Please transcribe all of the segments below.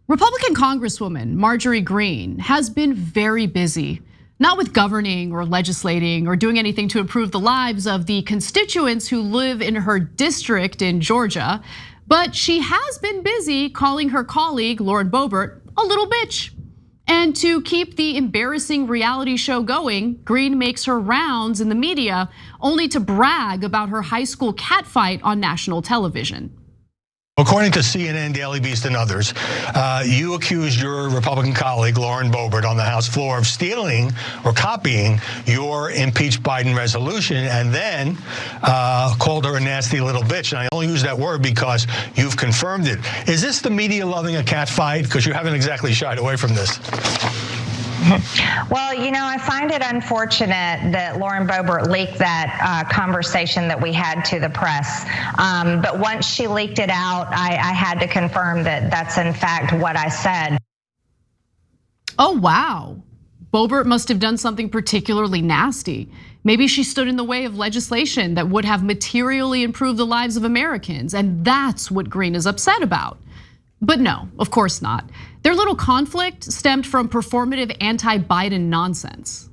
Republican Congresswoman Marjorie Greene has been very busy, not with governing or legislating or doing anything to improve the lives of the constituents who live in her district in Georgia, but she has been busy calling her colleague Lauren Boebert a little bitch. And to keep the embarrassing reality show going, Greene makes her rounds in the media only to brag about her high school catfight on national television. According to CNN, Daily Beast, and others, you accused your Republican colleague, Lauren Boebert, on the House floor of stealing or copying your impeach Biden resolution, and then called her a nasty little bitch. And I only use that word because you've confirmed it. Is this the media loving a cat fight? Because you haven't exactly shied away from this. Well, I find it unfortunate that Lauren Boebert leaked that conversation that we had to the press. But once she leaked it out, I had to confirm that that's in fact what I said. Oh, wow. Boebert must have done something particularly nasty. Maybe she stood in the way of legislation that would have materially improved the lives of Americans, and that's what Greene is upset about. But no, of course not. Their little conflict stemmed from performative anti-Biden nonsense.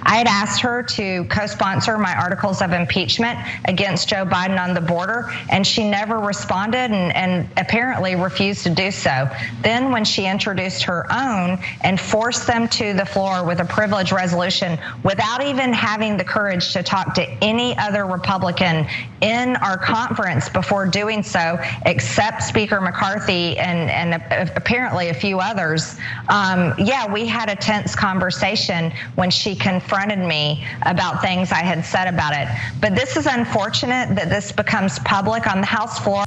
I had asked her to co-sponsor my articles of impeachment against Joe Biden on the border, and she never responded and apparently refused to do so. Then when she introduced her own and forced them to the floor with a privilege resolution without even having the courage to talk to any other Republican in our conference before doing so, except Speaker McCarthy and apparently a few others, we had a tense conversation when she confronted me about things I had said about it. But this is unfortunate that this becomes public on the House floor.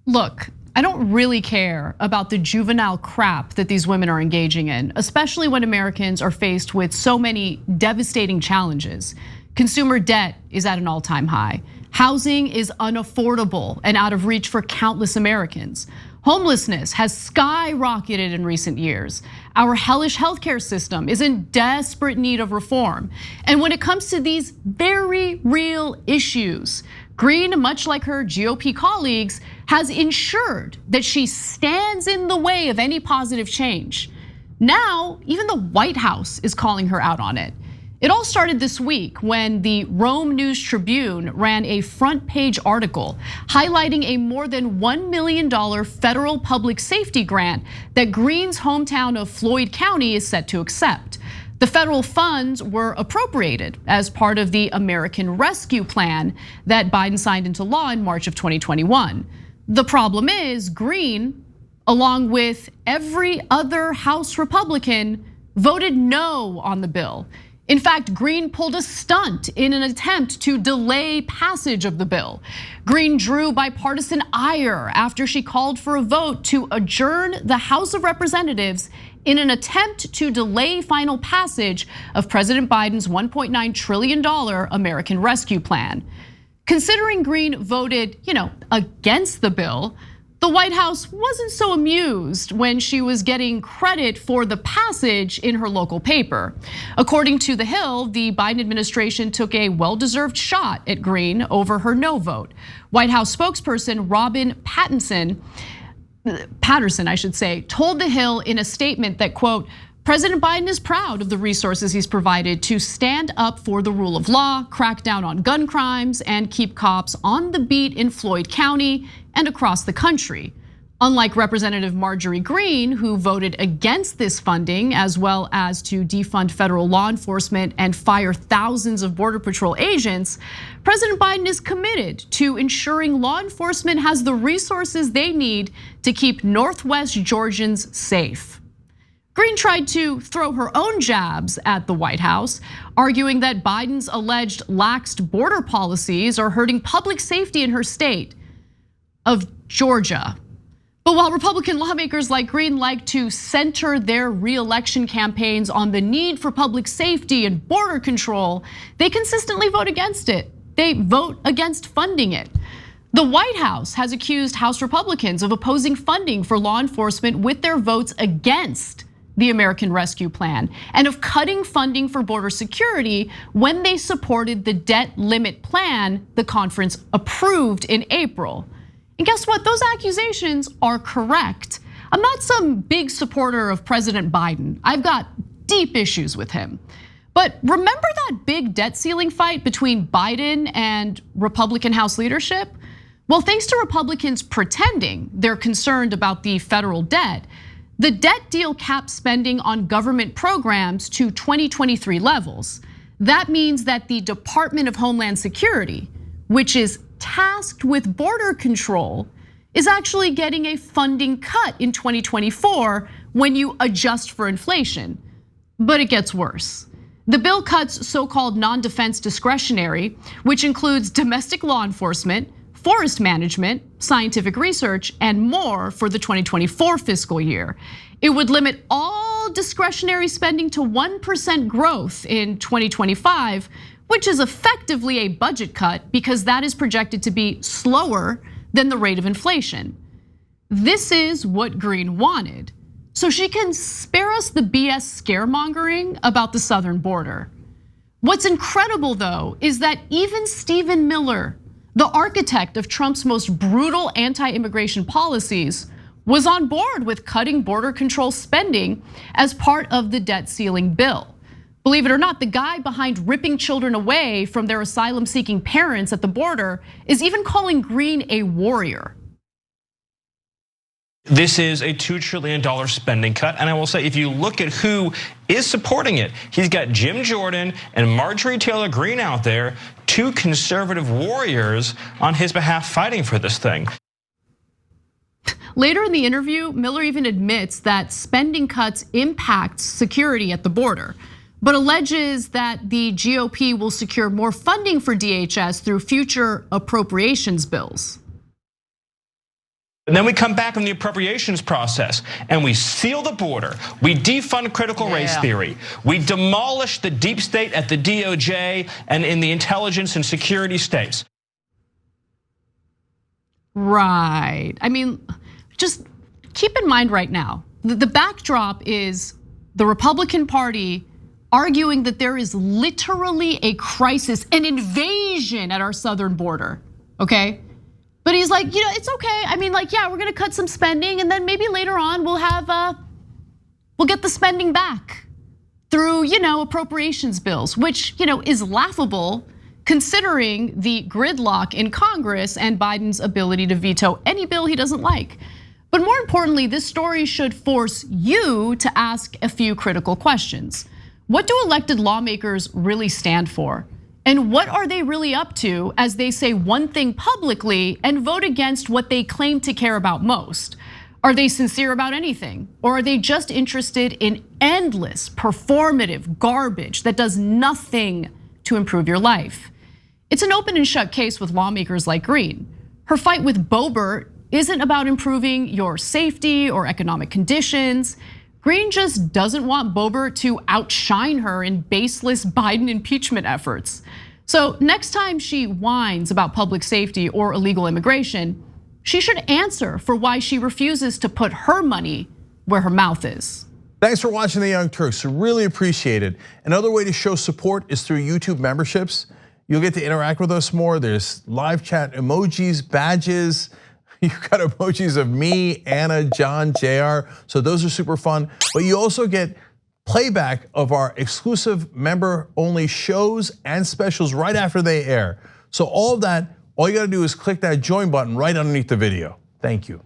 Look, I don't really care about the juvenile crap that these women are engaging in, especially when Americans are faced with so many devastating challenges. Consumer debt is at an all-time high. Housing is unaffordable and out of reach for countless Americans. Homelessness has skyrocketed in recent years. Our hellish healthcare system is in desperate need of reform. And when it comes to these very real issues, Greene, much like her GOP colleagues, has ensured that she stands in the way of any positive change. Now, even the White House is calling her out on it. It all started this week when the Rome News Tribune ran a front page article highlighting a more than $1 million federal public safety grant that Greene's hometown of Floyd County is set to accept. The federal funds were appropriated as part of the American Rescue Plan that Biden signed into law in March of 2021. The problem is Greene, along with every other House Republican, voted no on the bill. In fact, Greene pulled a stunt in an attempt to delay passage of the bill. Greene drew bipartisan ire after she called for a vote to adjourn the House of Representatives in an attempt to delay final passage of President Biden's $1.9 trillion American Rescue Plan. Considering Greene voted, against the bill, the White House wasn't so amused when she was getting credit for the passage in her local paper. According to The Hill, the Biden administration took a well-deserved shot at Greene over her no vote. White House spokesperson Robin Patterson, told The Hill in a statement that, quote, President Biden is proud of the resources he's provided to stand up for the rule of law, crack down on gun crimes, and keep cops on the beat in Floyd County and across the country. Unlike Representative Marjorie Greene, who voted against this funding, as well as to defund federal law enforcement and fire thousands of Border Patrol agents, President Biden is committed to ensuring law enforcement has the resources they need to keep Northwest Georgians safe. Greene tried to throw her own jabs at the White House, arguing that Biden's alleged laxed border policies are hurting public safety in her state of Georgia. But while Republican lawmakers like Greene like to center their re-election campaigns on the need for public safety and border control, they consistently vote against it. They vote against funding it. The White House has accused House Republicans of opposing funding for law enforcement with their votes against the American Rescue Plan and of cutting funding for border security when they supported the debt limit plan the conference approved in April. And guess what? Those accusations are correct. I'm not some big supporter of President Biden. I've got deep issues with him. But remember that big debt ceiling fight between Biden and Republican House leadership? Well, thanks to Republicans pretending they're concerned about the federal debt, the debt deal caps spending on government programs to 2023 levels. That means that the Department of Homeland Security, which is tasked with border control, is actually getting a funding cut in 2024 when you adjust for inflation. But it gets worse. The bill cuts so-called non-defense discretionary, which includes domestic law enforcement, forest management, scientific research, and more for the 2024 fiscal year. It would limit all discretionary spending to 1% growth in 2025, which is effectively a budget cut because that is projected to be slower than the rate of inflation. This is what Greene wanted, so she can spare us the BS scaremongering about the southern border. What's incredible though is that even Stephen Miller, the architect of Trump's most brutal anti-immigration policies, was on board with cutting border control spending as part of the debt ceiling bill. Believe it or not, the guy behind ripping children away from their asylum-seeking parents at the border is even calling Greene a warrior. This is a $2 trillion spending cut, and I will say, if you look at who is supporting it, he's got Jim Jordan and Marjorie Taylor Greene out there, two conservative warriors on his behalf fighting for this thing. Later in the interview, Miller even admits that spending cuts impact security at the border, but alleges that the GOP will secure more funding for DHS through future appropriations bills. And then we come back in the appropriations process and we seal the border. We defund critical race theory. We demolish the deep state at the DOJ and in the intelligence and security states. Right. I mean, just keep in mind right now, the backdrop is the Republican Party arguing that there is literally a crisis, an invasion at our southern border, okay? But he's like, it's okay. I mean, yeah, we're gonna cut some spending and then maybe later on we'll get the spending back through, appropriations bills, which, is laughable considering the gridlock in Congress and Biden's ability to veto any bill he doesn't like. But more importantly, this story should force you to ask a few critical questions. What do elected lawmakers really stand for? And what are they really up to as they say one thing publicly and vote against what they claim to care about most? Are they sincere about anything? Or are they just interested in endless performative garbage that does nothing to improve your life? It's an open and shut case with lawmakers like Greene. Her fight with Boebert isn't about improving your safety or economic conditions. Greene just doesn't want Boebert to outshine her in baseless Biden impeachment efforts. So next time she whines about public safety or illegal immigration, she should answer for why she refuses to put her money where her mouth is. Thanks for watching The Young Turks, really appreciate it. Another way to show support is through YouTube memberships. You'll get to interact with us more. There's live chat emojis, badges. You've got emojis of me, Anna, John, JR, so those are super fun. But you also get playback of our exclusive member-only shows and specials right after they air. So all of that, all you gotta do is click that join button right underneath the video. Thank you.